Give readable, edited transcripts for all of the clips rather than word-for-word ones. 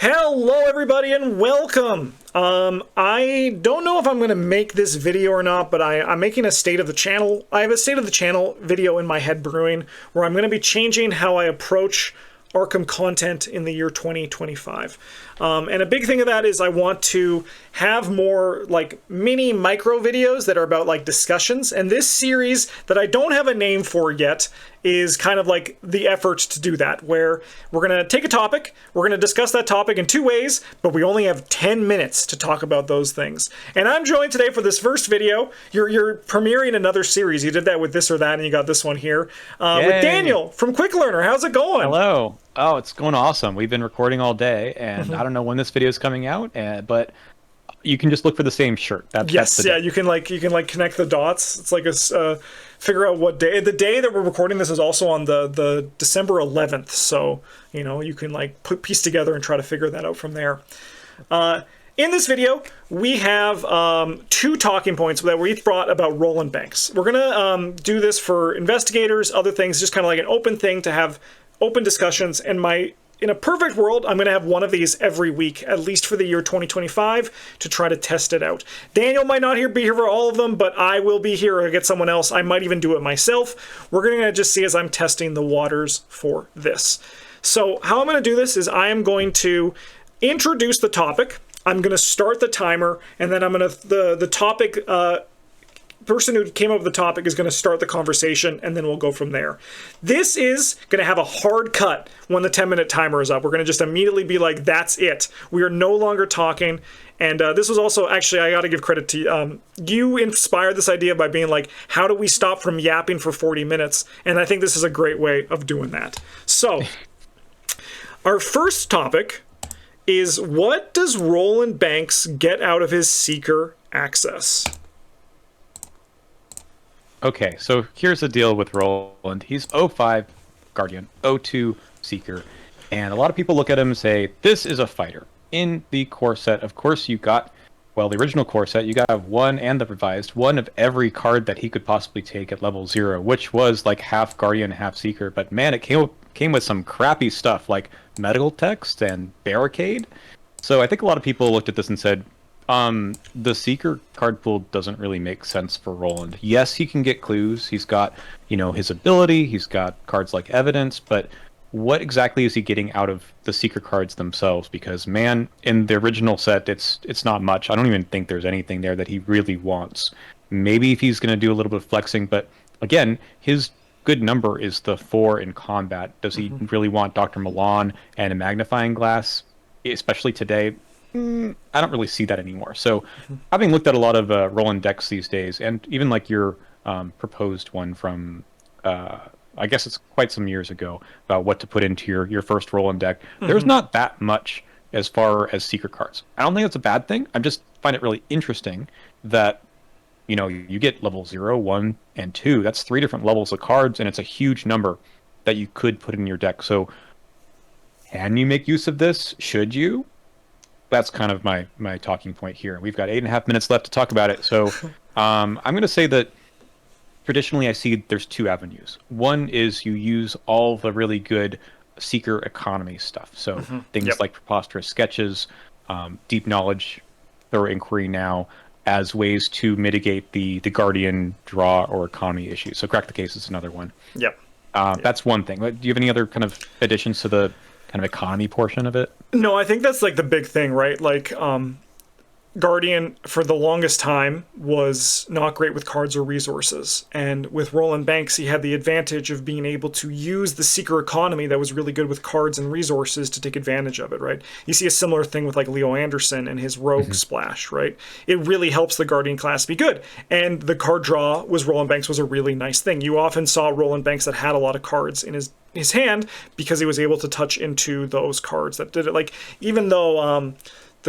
Hello everybody and welcome! I don't know if I'm going to make this video or not, but I'm making a state of the channel. I have a state of the channel video in my head brewing where I'm going to be changing how I approach Arkham content in the year 2025. And a big thing of that is I want to have more like mini micro videos that are about like discussions. And this series that I don't have a name for yet is kind of like the effort to do that, where we're going to take a topic, we're going to discuss that topic in two ways, but we only have 10 minutes to talk about those things. And I'm joined today for this first video. You're premiering another series. You did that with This or That, and you got this one here with Daniel from Quick Learner. How's it going? Hello. Oh, it's going awesome. We've been recording all day, and I don't know when this video is coming out, but you can just look for the same shirt. Yes, yeah, you can like connect the dots. It's like a figure out what day. The day that we're recording this is also on the December 11th, so you know you can like piece together and try to figure that out from there. In this video, we have two talking points that we each brought about Roland Banks. We're gonna do this for investigators, other things, just kind of like an open thing to have open discussions. And in a perfect world, I'm going to have one of these every week, at least for the year 2025, to try to test it out. Daniel might not be here for all of them, but I will be here or get someone else. I might even do it myself. We're going to just see as I'm testing the waters for this. So how I'm going to do this is I am going to introduce the topic. I'm going to start the timer, and then I'm going to, the topic, person who came up with the topic is going to start the conversation, and then we'll go from there. This is going to have a hard cut when the 10-minute timer is up. We're going to just immediately be like, that's it. We are no longer talking. And this was also, actually, I got to give credit to you inspired this idea by being like, how do we stop from yapping for 40 minutes? And I think this is a great way of doing that. So, our first topic is, what does Roland Banks get out of his seeker access? Okay, so here's the deal with Roland. He's 05 Guardian, 02 Seeker, and a lot of people look at him and say, this is a fighter. In the core set, of course, you got, well, the original core set, you got one and the revised, one of every card that he could possibly take at level 0, which was like half Guardian, half Seeker, but man, it came with some crappy stuff like medical text and barricade. So I think a lot of people looked at this and said, the Seeker card pool doesn't really make sense for Roland. Yes, he can get clues. He's got, you know, his ability. He's got cards like Evidence, but what exactly is he getting out of the Seeker cards themselves? Because, man, in the original set, it's not much. I don't even think there's anything there that he really wants. Maybe if he's going to do a little bit of flexing, but again, his good number is the 4 in combat. Does he really want Dr. Milan and a magnifying glass, especially today? I don't really see that anymore. So having looked at a lot of Roland decks these days, and even like your proposed one from, I guess it's quite some years ago, about what to put into your first Roland deck, there's not that much as far as Seeker cards. I don't think that's a bad thing. I just find it really interesting that, you know, you get level 0, 1, and 2. That's 3 different levels of cards, and it's a huge number that you could put in your deck. So can you make use of this? Should you? That's kind of my talking point here. We've got 8.5 minutes left to talk about it. So I'm going to say that traditionally I see there's two avenues. One is you use all the really good Seeker economy stuff. So things like Preposterous Sketches, Deep Knowledge, Thorough Inquiry Now, as ways to mitigate the Guardian draw or economy issues. So Crack the Case is another one. That's one thing. Do you have any other kind of additions to the kind of economy portion of it? No, I think that's like the big thing, right? Like, Guardian for the longest time was not great with cards or resources. And with Roland Banks, he had the advantage of being able to use the Seeker economy that was really good with cards and resources to take advantage of it, right? You see a similar thing with like Leo Anderson and his Rogue Splash, right? It really helps the Guardian class be good. And the card draw was Roland Banks was a really nice thing. You often saw Roland Banks that had a lot of cards in his hand because he was able to touch into those cards that did it. Like, even though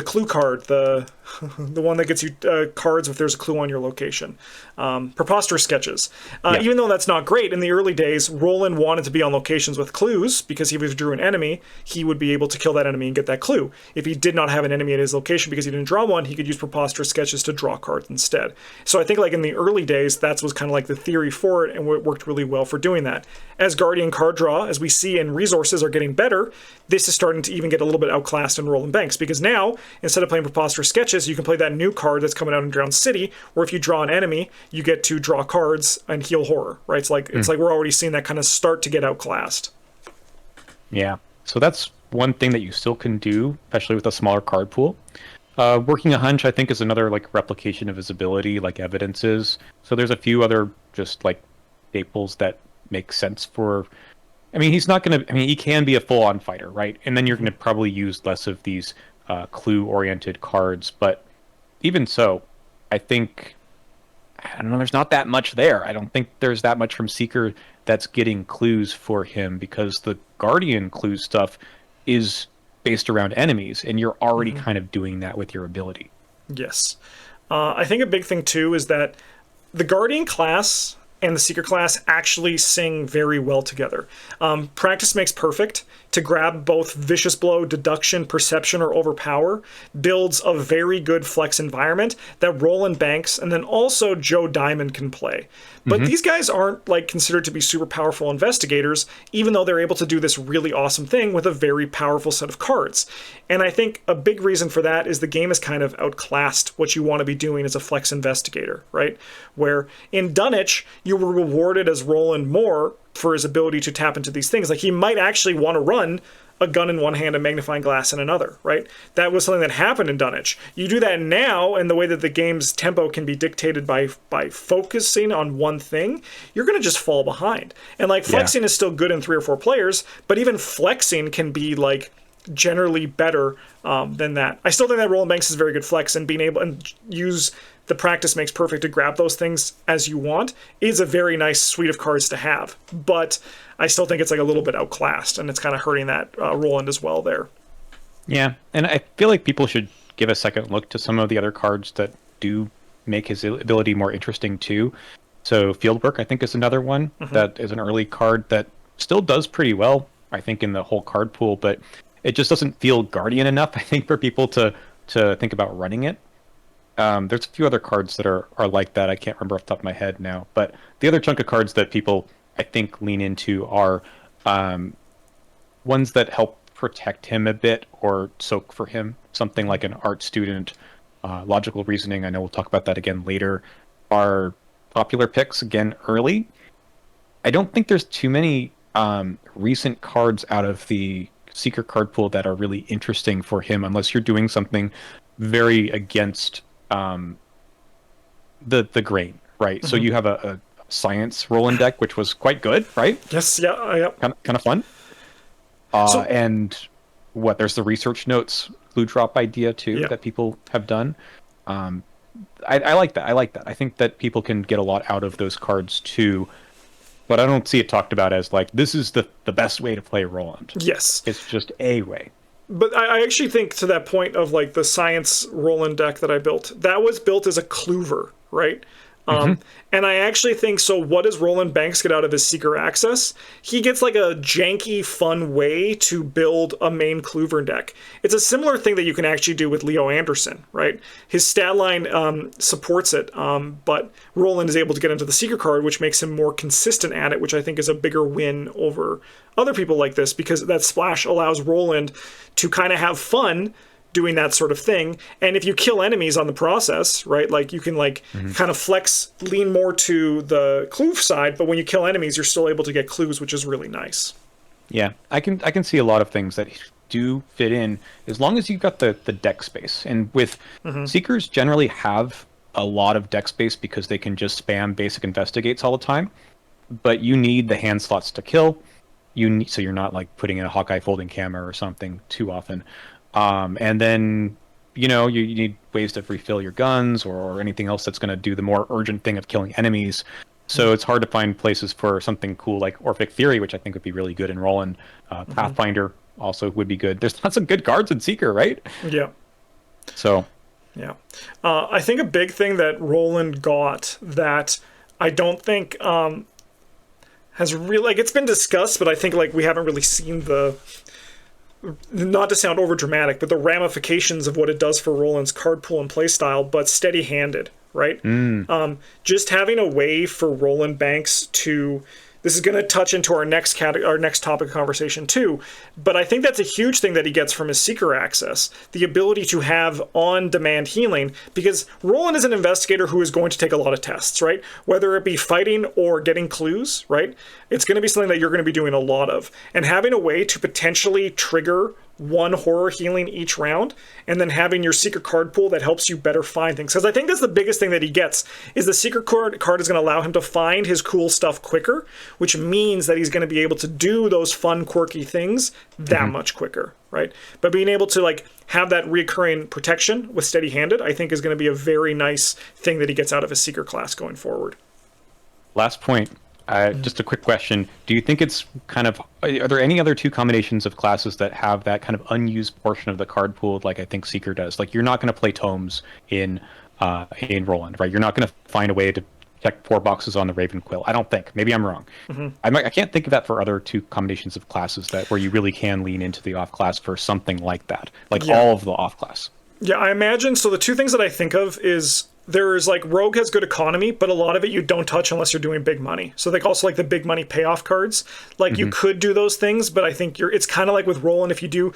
clue card, the the one that gets you cards if there's a clue on your location. Preposterous sketches. Yeah. Even though that's not great, in the early days, Roland wanted to be on locations with clues because if he drew an enemy, he would be able to kill that enemy and get that clue. If he did not have an enemy at his location because he didn't draw one, he could use preposterous sketches to draw cards instead. So I think like in the early days, that was kind of like the theory for it, and it worked really well for doing that. As Guardian card draw, as we see, and resources are getting better, this is starting to even get a little bit outclassed in Roland Banks, because now, instead of playing preposterous sketches, you can play that new card that's coming out in Drowned City, where if you draw an enemy, you get to draw cards and heal horror, right? It's like we're already seeing that kind of start to get outclassed. Yeah. So that's one thing that you still can do, especially with a smaller card pool. Working a hunch, I think, is another like replication of his ability, like Evidence is. So there's a few other just like staples that make sense for. I mean, he's not going to. I mean, he can be a full-on fighter, right? And then you're going to probably use less of these clue-oriented cards. But even so, I think I don't know. There's not that much there. I don't think there's that much from Seeker that's getting clues for him, because the Guardian clue stuff is based around enemies, and you're already kind of doing that with your ability. Yes. I think a big thing, too, is that the Guardian class and the Seeker class actually sing very well together. Practice makes perfect. To grab both Vicious Blow, Deduction, Perception, or Overpower builds a very good flex environment that Roland Banks and then also Joe Diamond can play. But these guys aren't like considered to be super powerful investigators, even though they're able to do this really awesome thing with a very powerful set of cards. And I think a big reason for that is the game is kind of outclassed what you want to be doing as a flex investigator, right? Where in Dunwich, you were rewarded as Roland more for his ability to tap into these things. Like, he might actually want to run a gun in one hand and magnifying glass in another, right? That was something that happened in Dunwich. You do that now, and the way that the game's tempo can be dictated by focusing on one thing, you're going to just fall behind. And like, flexing is still good in 3 or 4 players, but even flexing can be like generally better than that. I still think that Roland Banks is very good flex, and being able and use the practice makes perfect to grab those things as you want is a very nice suite of cards to have. But I still think it's like a little bit outclassed, and it's kind of hurting that Roland as well there. Yeah, and I feel like people should give a second look to some of the other cards that do make his ability more interesting too. So Fieldwork, I think, is another one that is an early card that still does pretty well, I think, in the whole card pool, but it just doesn't feel Guardian enough, I think, for people to think about running it. There's a few other cards that are like that. I can't remember off the top of my head now. But the other chunk of cards that people, I think, lean into are ones that help protect him a bit or soak for him. Something like an art student, logical reasoning, I know we'll talk about that again later, are popular picks, again, early. I don't think there's too many recent cards out of the Seeker card pool that are really interesting for him, unless you're doing something very against the grain, right? So you have a science Roland deck, which was quite good, right? Yes, yeah. Kind of fun. And there's the research notes clue drop idea too that people have done. I like that. I think that people can get a lot out of those cards too, but I don't see it talked about as like, this is the best way to play Roland. Yes. It's just a way. But I actually think, to that point of like the science Roland deck that I built, that was built as a clover, right? And I actually think, so what does Roland Banks get out of his Seeker Access? He gets like a janky, fun way to build a main clover deck. It's a similar thing that you can actually do with Leo Anderson, right? His stat line supports it, but Roland is able to get into the Seeker card, which makes him more consistent at it, which I think is a bigger win over other people like this, because that splash allows Roland to kind of have fun doing that sort of thing. And if you kill enemies on the process, right, like you can like kind of flex, lean more to the clue side, but when you kill enemies, you're still able to get clues, which is really nice. Yeah, I can see a lot of things that do fit in as long as you've got the deck space. And with Seekers generally have a lot of deck space because they can just spam basic investigates all the time, but you need the hand slots to kill. So you're not like putting in a Hawkeye folding camera or something too often. And then, you need ways to refill your guns or anything else that's going to do the more urgent thing of killing enemies. So it's hard to find places for something cool like Orphic Theory, which I think would be really good in Roland. Pathfinder also would be good. There's lots of good cards in Seeker, right? Yeah. So Yeah. I think a big thing that Roland got that I don't think has really, like, it's been discussed, but I think like we haven't really seen the, not to sound over dramatic, but the ramifications of what it does for Roland's card pool and play style, but steady handed, right? Just having a way for Roland Banks to, this is going to touch into our next our next topic of conversation too, but I think that's a huge thing that he gets from his Seeker access, the ability to have on-demand healing, because Roland is an investigator who is going to take a lot of tests, right? Whether it be fighting or getting clues, right? It's going to be something that you're going to be doing a lot of, and having a way to potentially trigger one horror healing each round, and then having your secret card pool that helps you better find things. Because I think that's the biggest thing that he gets, is the secret card is going to allow him to find his cool stuff quicker, which means that he's going to be able to do those fun, quirky things that much quicker, right? But being able to like have that recurring protection with steady handed, I think is going to be a very nice thing that he gets out of his secret class going forward. last point. Just a quick question. Do you think it's kind of, are there any other two combinations of classes that have that kind of unused portion of the card pool like I think Seeker does? Like, you're not going to play tomes in Roland, right? You're not going to find a way to check 4 boxes on the Raven Quill. I don't think. Maybe I'm wrong. I can't think of that for other two combinations of classes that where you really can lean into the off class for something like that, like all of the off class. Yeah, I imagine. So the two things that I think of is there's like Rogue has good economy, but a lot of it you don't touch unless you're doing big money. So like also like the big money payoff cards, like you could do those things, but I think it's kind of like with Roland. If you do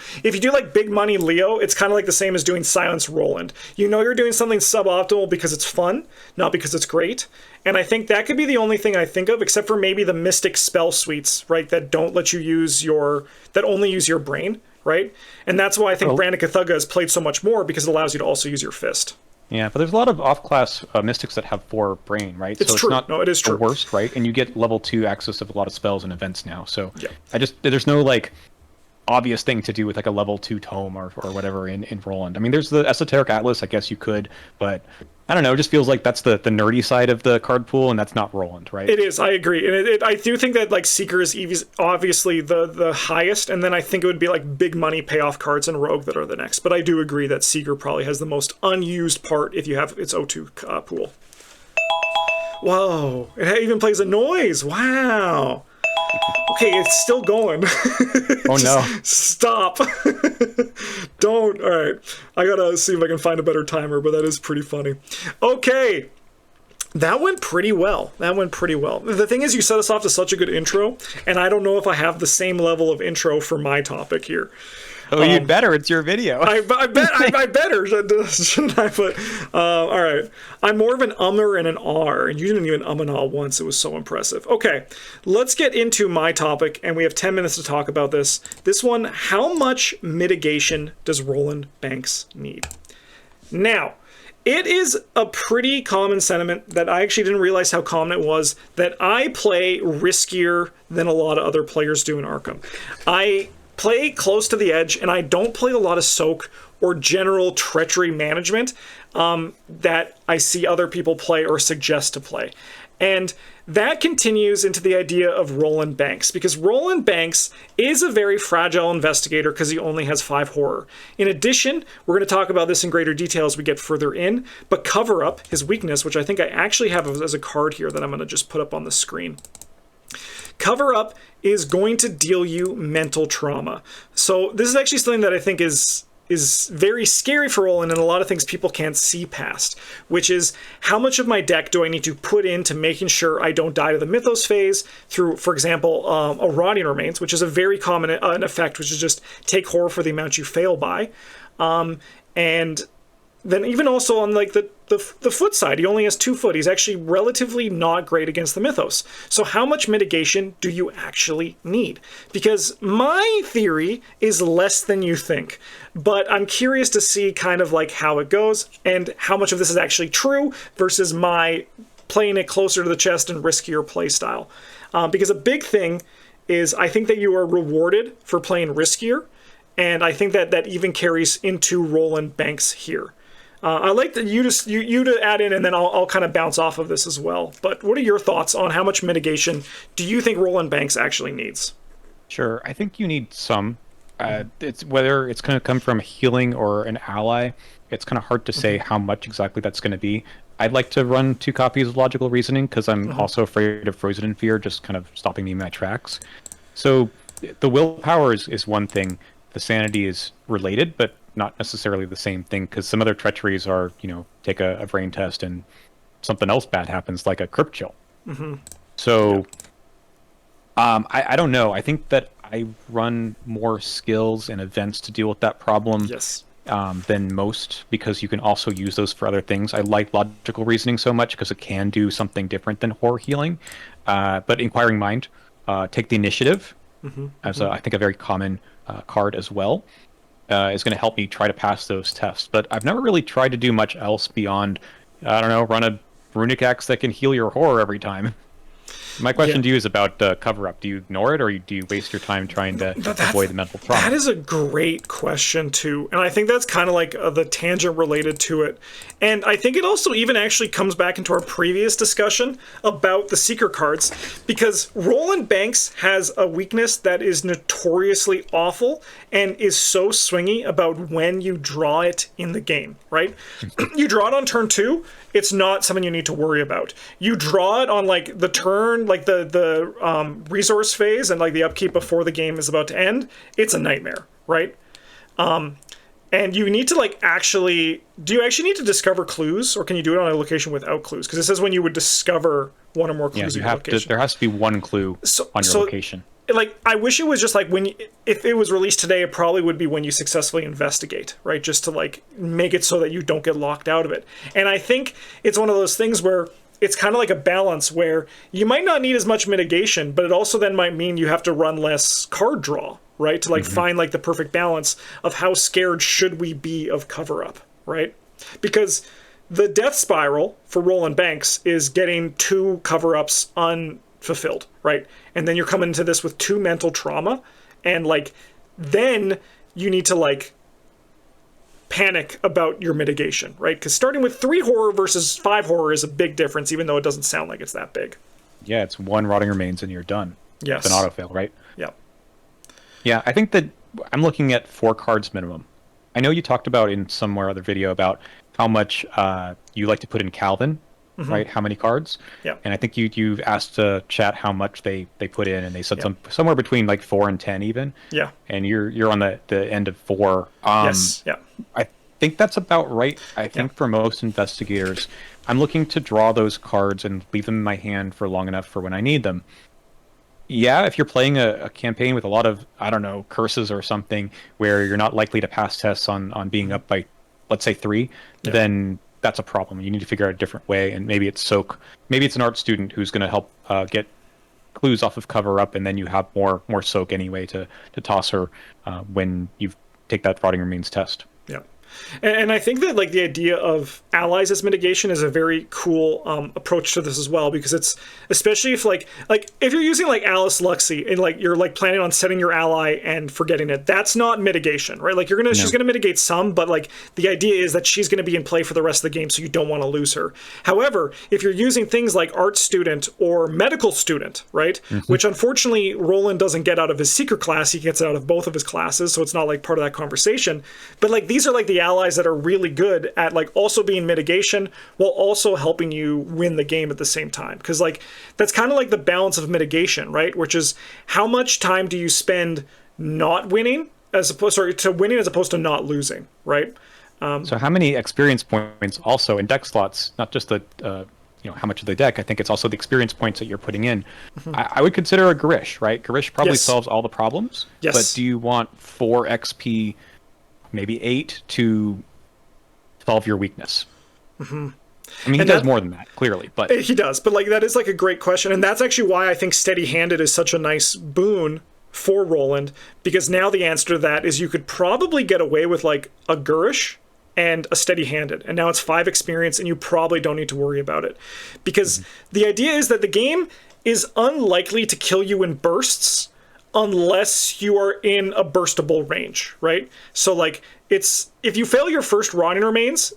like big money Leo, it's kind of like the same as doing Silence Roland. You know you're doing something suboptimal because it's fun, not because it's great. And I think that could be the only thing I think of, except for maybe the Mystic spell suites, right? That don't let you use that only use your brain, right? And that's why I think Brandon Cthugga has played so much more, because it allows you to also use your fist. Yeah, but there's a lot of off-class mystics that have 4 brain, right? It's true. It's not it is true. The worst, right? And you get level 2 access of a lot of spells and events now. So yeah. There's no like obvious thing to do with like a level 2 tome or whatever in Roland. I mean, there's the Esoteric Atlas, I guess you could, but I don't know, it just feels like that's the nerdy side of the card pool, and that's not Roland, right? It is, I agree. And I do think that like Seeker is obviously the highest, and then I think it would be like big money payoff cards and Rogue that are the next. But I do agree that Seeker probably has the most unused part if you have its O2 pool. Whoa, it even plays a noise. Wow. Okay, it's still going. Oh no. Stop. Don't. All right. I gotta see if I can find a better timer, but that is pretty funny. Okay. That went pretty well. The thing is, you set us off to such a good intro, and I don't know if I have the same level of intro for my topic here. Oh, you'd better. It's your video. I better, shouldn't I? But all right. I'm more of an ummer and an R, and you didn't even and ah once. It was so impressive. Okay, let's get into my topic, and we have 10 minutes to talk about this. This one, how much mitigation does Roland Banks need? Now, it is a pretty common sentiment that I actually didn't realize how common it was, that I play riskier than a lot of other players do in Arkham. I play close to the edge, and I don't play a lot of soak or general treachery management that I see other people play or suggest to play. And that continues into the idea of Roland Banks, because Roland Banks is a very fragile investigator because he only has 5 horror. In addition, we're going to talk about this in greater detail as we get further in, but Cover Up, his weakness, which I think I actually have as a card here that I'm going to just put up on the screen. Cover Up is going to deal you mental trauma. So this is actually something that I think is very scary for Roland, and a lot of things people can't see past, which is how much of my deck do I need to put into making sure I don't die to the Mythos phase through, for example, a Rotting Remains, which is a very common effect, which is just take horror for the amount you fail by. And then even also on like the foot side, he only has 2 foot. He's actually relatively not great against the Mythos. So how much mitigation do you actually need? Because my theory is less than you think, but I'm curious to see kind of like how it goes and how much of this is actually true versus my playing it closer to the chest and riskier play style. Because a big thing is I think that you are rewarded for playing riskier, and I think that even carries into Roland Banks here. I like that you to add in, and then I'll kind of bounce off of this as well. But what are your thoughts on how much mitigation do you think Roland Banks actually needs? Sure, I think you need some. It's whether it's going to come from healing or an ally. It's kind of hard to say how much exactly that's going to be. I'd like to run 2 copies of Logical Reasoning because I'm also afraid of Frozen in Fear, just kind of stopping me in my tracks. So the willpower is one thing. The sanity is related, but not necessarily the same thing, because some other treacheries are, take a brain test and something else bad happens, like a crypt chill. So I don't know. I think that I run more skills and events to deal with that problem than most, because you can also use those for other things. I like Logical Reasoning so much because it can do something different than Horror Healing. But Inquiring Mind, take the initiative, as I think a very common card as well, is going to help me try to pass those tests. But I've never really tried to do much else beyond, I don't know, run a Runic Axe that can heal your horror every time. My question to you is about cover up. Do you ignore it, or do you waste your time trying to avoid the mental trauma? That is a great question too, and I think that's kind of like the tangent related to it. And I think it also even actually comes back into our previous discussion about the Seeker cards, because Roland Banks has a weakness that is notoriously awful and is so swingy about when you draw it in the game, right? You draw it on turn 2, it's not something you need to worry about. You draw it on like the turn, like the resource phase and like the upkeep before the game is about to end, it's a nightmare, right? And you need to like do you actually need to discover clues, or can you do it on a location without clues? Because it says when you would discover one or more clues in your location. There has to be one clue on your location. Like, I wish it was just like if it was released today, it probably would be when you successfully investigate, right? Just to like make it so that you don't get locked out of it. And I think it's one of those things where it's kind of like a balance where you might not need as much mitigation, but it also then might mean you have to run less card draw, right? To like find like the perfect balance of how scared should we be of cover up, right? Because the death spiral for Roland Banks is getting 2 cover ups unfulfilled, right? And then you're coming into this with 2 mental trauma, and like then you need to like panic about your mitigation, right? Because starting with 3 horror versus 5 horror is a big difference, even though it doesn't sound like it's that big. Yeah, it's 1 Rotting Remains and you're done. Yes. It's an autofail, right? Yeah. Yeah, I think that I'm looking at 4 cards minimum. I know you talked about in somewhere other video about how much you like to put in Calvin, right? How many cards? Yeah. And I think you've asked chat how much they put in, and they said somewhere between like 4 and 10 even. Yeah. And you're on the end of 4. Yes. Yeah. I think that's about right. I think for most investigators, I'm looking to draw those cards and leave them in my hand for long enough for when I need them. Yeah, if you're playing a campaign with a lot of, I don't know, curses or something where you're not likely to pass tests on being up by, let's say, 3, then that's a problem. You need to figure out a different way, and maybe it's soak. Maybe it's an art student who's going to help get clues off of cover up, and then you have more soak anyway to toss her when you take that Rotting Remains test. Yeah. And I think that like the idea of allies as mitigation is a very cool approach to this as well, because it's especially if like if you're using like Alice Luxie and like you're like planning on setting your ally and forgetting it, that's not mitigation, right? Like she's gonna mitigate some, but like the idea is that she's gonna be in play for the rest of the game, so you don't want to lose her. However, if you're using things like art student or medical student, right, which unfortunately Roland doesn't get out of his Seeker class, he gets it out of both of his classes, so it's not like part of that conversation. But like these are like the allies that are really good at like also being mitigation while also helping you win the game at the same time, because like that's kind of like the balance of mitigation, right? Which is how much time do you spend not winning as opposed to winning as opposed to not losing, right? So how many experience points also in deck slots, not just the how much of the deck, I think it's also the experience points that you're putting in. I would consider a Garish, right? Garish probably solves all the problems, but do you want 4 XP, maybe 8 to solve your weakness? I mean, he does more than that, clearly, but he does. But like that is like a great question, and that's actually why I think steady-handed is such a nice boon for Roland, because now the answer to that is you could probably get away with like a Gurish and a steady-handed, and now it's 5 experience, and you probably don't need to worry about it, because the idea is that the game is unlikely to kill you in bursts unless you are in a burstable range, right? So like it's, if you fail your first Rotting Remains,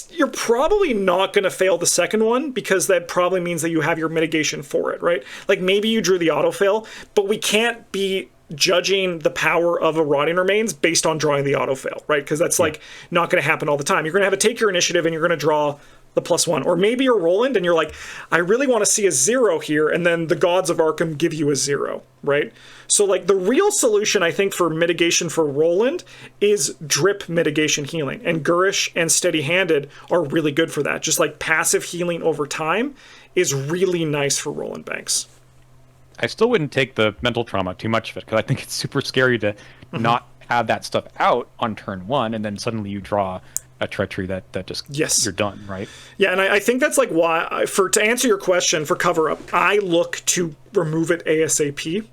you're probably not going to fail the second one, because that probably means that you have your mitigation for it, right? Like maybe you drew the autofail, but we can't be judging the power of a rotting remains based on drawing the auto fail, right? Because that's like not going to happen all the time. You're going to have a take your initiative and you're going to draw the +1, or maybe you're Roland and you're like, I really want to see a 0 here, and then the gods of Arkham give you a 0, right? So like the real solution, I think, for mitigation for Roland is drip mitigation healing, and Gurish and Steady Handed are really good for that. Just like passive healing over time is really nice for Roland Banks. I still wouldn't take the mental trauma too much of it, because I think it's super scary to not have that stuff out on turn 1, and then suddenly you draw a treachery that just you're done, right? Yeah, and I think that's like why, to answer your question for cover up, I look to remove it ASAP.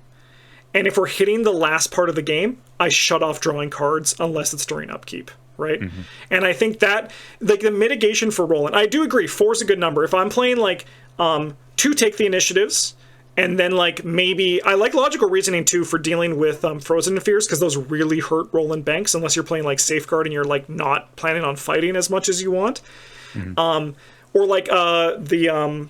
And if we're hitting the last part of the game, I shut off drawing cards unless it's during upkeep, right? And I think that like the mitigation for Roland, I do agree 4 is a good number. If I'm playing like 2 take the initiatives, and then like maybe I like logical reasoning too for dealing with frozen fears, because those really hurt Roland Banks unless you're playing like safeguard and you're like not planning on fighting as much as you want. Or like the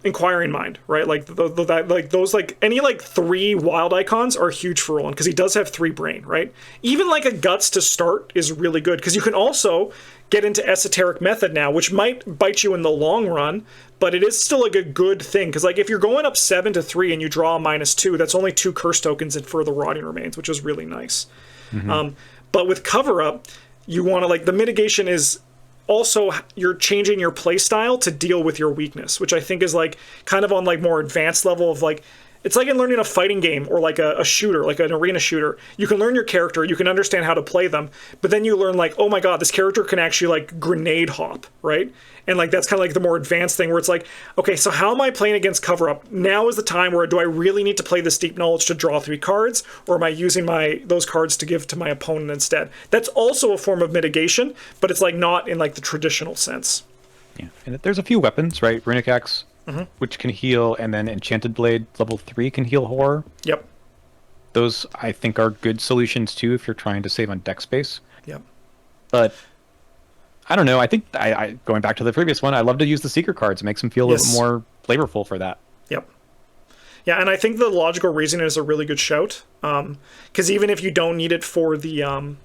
Inquiring Mind, right? Like like those like any like 3 wild icons are huge for Roland because he does have 3 brain, right? Even like a guts to start is really good because you can also get into esoteric method now, which might bite you in the long run, but it is still like a good thing because like if you're going up 7-3 and you draw a -2, that's only 2 curse tokens for the rotting remains, which is really nice. But with cover up, you want to like the mitigation is also you're changing your play style to deal with your weakness, which I think is like kind of on like more advanced level of like, it's like in learning a fighting game or like a shooter, like an arena shooter. You can learn your character, you can understand how to play them, but then you learn like, oh my god, this character can actually like grenade hop, right? And like that's kind of like the more advanced thing where it's like, okay, so how am I playing against cover up? Now is the time where do I really need to play this deep knowledge to draw 3 cards, or am I using those cards to give to my opponent instead? That's also a form of mitigation, but it's like not in like the traditional sense. Yeah, and there's a few weapons, right? Runic Axe, which can heal, and then Enchanted Blade level 3 can heal horror. Yep. Those I think are good solutions too if you're trying to save on deck space. Yep. But I don't know. I think I going back to the previous one, I love to use the secret cards. It makes them feel a little bit more flavorful for that. Yep. Yeah, and I think the logical reasoning is a really good shout. Because even if you don't need it for the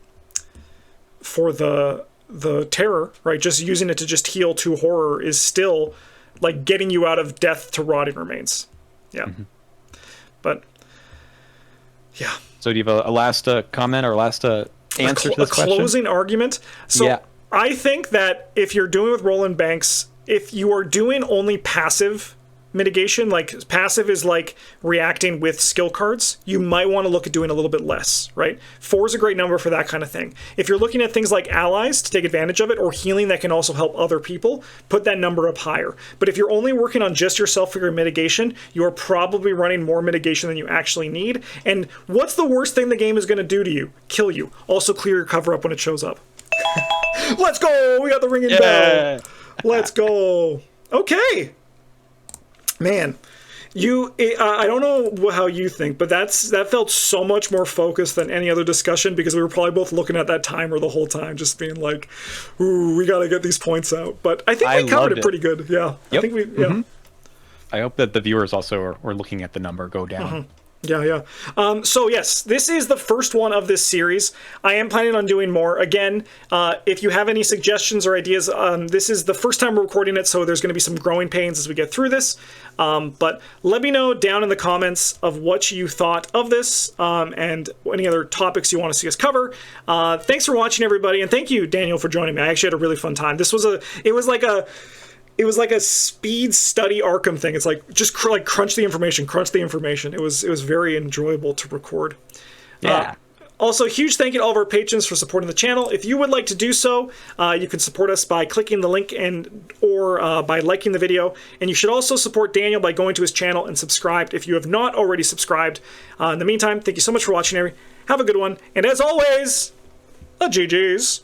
terror, right? Just using it to just heal 2 horror is still like getting you out of death to rotting remains. Yeah. But yeah. So do you have a last comment or last answer to this question? A closing argument. So I think that if you're doing with Roland Banks, if you are doing only passive mitigation, like passive is like reacting with skill cards, you might want to look at doing a little bit less, right? 4 is a great number for that kind of thing. If you're looking at things like allies to take advantage of it, or healing that can also help other people, put that number up higher. But if you're only working on just yourself for your mitigation, you're probably running more mitigation than you actually need. And what's the worst thing the game is going to do to you? Kill you. Also clear your cover up when it shows up. Let's go! We got the ringing bell. Let's go. Okay. Man, I don't know how you think, but that felt so much more focused than any other discussion because we were probably both looking at that timer the whole time, just being like, "Ooh, we got to get these points out." But I think we covered it pretty good. Yeah, yep. I think we. Yeah. I hope that the viewers also are looking at the number go down. Yeah. So yes, this is the first one of this series. I am planning on doing more. Again, if you have any suggestions or ideas, this is the first time we're recording it, so there's going to be some growing pains as we get through this. But let me know down in the comments of what you thought of this and any other topics you want to see us cover. Thanks for watching, everybody, and thank you, Daniel, for joining me. I actually had a really fun time. It was like a speed study Arkham thing. It's like just crunch the information. It was very enjoyable to record. Yeah. Also, huge thank you to all of our patrons for supporting the channel. If you would like to do so, you can support us by clicking the link or by liking the video. And you should also support Daniel by going to his channel and subscribe if you have not already subscribed. In the meantime, thank you so much for watching, Have a good one. And as always, GG's.